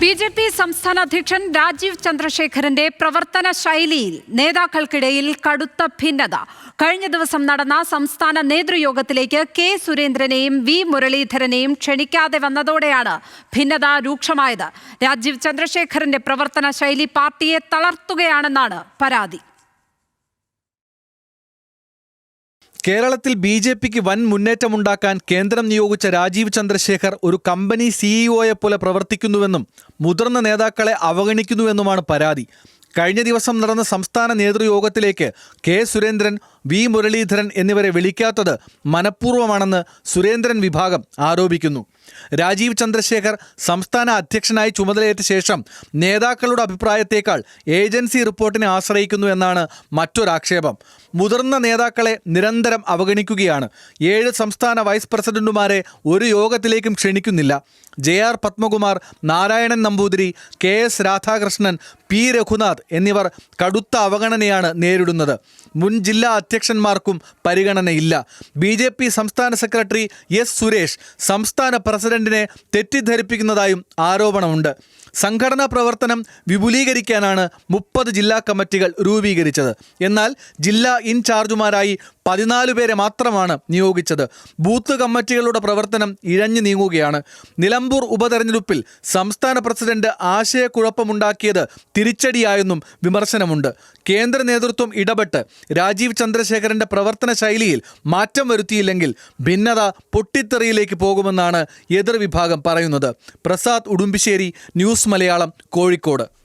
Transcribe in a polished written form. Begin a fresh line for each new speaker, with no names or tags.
BJP. സംസ്ഥാന അധ്യക്ഷൻ രാജീവ് ചന്ദ്രശേഖരന്റെ പ്രവർത്തന ശൈലിയിൽ നേതാക്കൾക്കിടയിൽ കടുത്ത ഭിന്നത. കഴിഞ്ഞ ദിവസം നടന്ന സംസ്ഥാന നേതൃയോഗത്തിലേക്ക് കെ സുരേന്ദ്രനെയും വി മുരളീധരനെയും ക്ഷണിക്കാതെ വന്നതോടെയാണ് ഭിന്നത രൂക്ഷമായത്. രാജീവ് ചന്ദ്രശേഖരന്റെ പ്രവർത്തന ശൈലി പാർട്ടിയെ തളർത്തുകയാണെന്നാണ് പരാതി.
കേരളത്തിൽ ബി.ജെ.പിക്ക് വൻ മുന്നേറ്റമുണ്ടാക്കാൻ കേന്ദ്രം നിയോഗിച്ച രാജീവ് ചന്ദ്രശേഖർ ഒരു കമ്പനി സിഇഒയെ പോലെ പ്രവർത്തിക്കുന്നുവെന്നും മുതിർന്ന നേതാക്കളെ അവഗണിക്കുന്നുവെന്നുമാണ് പരാതി. കഴിഞ്ഞ ദിവസം നടന്ന സംസ്ഥാന നേതൃയോഗത്തിലേക്ക് കെ സുരേന്ദ്രൻ, വി മുരളീധരൻ എന്നിവരെ വിളിക്കാത്തത് മനഃപൂർവ്വമാണെന്ന് സുരേന്ദ്രൻ വിഭാഗം ആരോപിക്കുന്നു. രാജീവ് ചന്ദ്രശേഖർ സംസ്ഥാന അധ്യക്ഷനായി ചുമതലയേറ്റ ശേഷം നേതാക്കളുടെ അഭിപ്രായത്തേക്കാൾ ഏജൻസി റിപ്പോർട്ടിനെ ആശ്രയിക്കുന്നു എന്നാണ് മറ്റൊരാക്ഷേപം. മുതിർന്ന നേതാക്കളെ നിരന്തരം അവഗണിക്കുകയാണ്. 7 സംസ്ഥാന വൈസ് പ്രസിഡന്റുമാരെ ഒരു യോഗത്തിലേക്കും ക്ഷണിക്കുന്നില്ല. JR Padmakumar, Narayanan Namboothiri, KS Radhakrishnan, P Raghunath എന്നിവർ കടുത്ത അവഗണനയാണ് നേരിടുന്നത്. മുൻ ജില്ലാ അധ്യക്ഷന്മാർക്കും പരിഗണനയില്ല. ബി.ജെ.പി. സംസ്ഥാന സെക്രട്ടറി S സുരേഷ് സംസ്ഥാന പ്രസിഡന്റിനെ തെറ്റിദ്ധരിപ്പിക്കുന്നതായും ആരോപണമുണ്ട്. സംഘടനാ പ്രവർത്തനം വിപുലീകരിക്കാനാണ് 30 ജില്ലാ കമ്മിറ്റികൾ രൂപീകരിച്ചത്. എന്നാൽ ജില്ലാ ഇൻചാർജുമാരായി 14 പേരെ മാത്രമാണ് നിയോഗിച്ചത്. ബൂത്ത് കമ്മിറ്റികളുടെ പ്രവർത്തനം ഇഴഞ്ഞു നീങ്ങുകയാണ്. നിലമ്പൂർ ഉപതെരഞ്ഞെടുപ്പിൽ സംസ്ഥാന പ്രസിഡന്റ് ആശയക്കുഴപ്പമുണ്ടാക്കിയത് തിരിച്ചടിയായെന്നും വിമർശനമുണ്ട്. കേന്ദ്ര നേതൃത്വം ഇടപെട്ട് രാജീവ് ചന്ദ്രശേഖരന്റെ പ്രവർത്തന ശൈലിയിൽ മാറ്റം വരുത്തിയില്ലെങ്കിൽ ഭിന്നത പൊട്ടിത്തെറിയിലേക്ക് പോകുമെന്നാണ് എതിർവിഭാഗം പറയുന്നത്. പ്രസാദ് ഉടുമ്പിശ്ശേരി, ന്യൂസ് മലയാളം, കോഴിക്കോട്.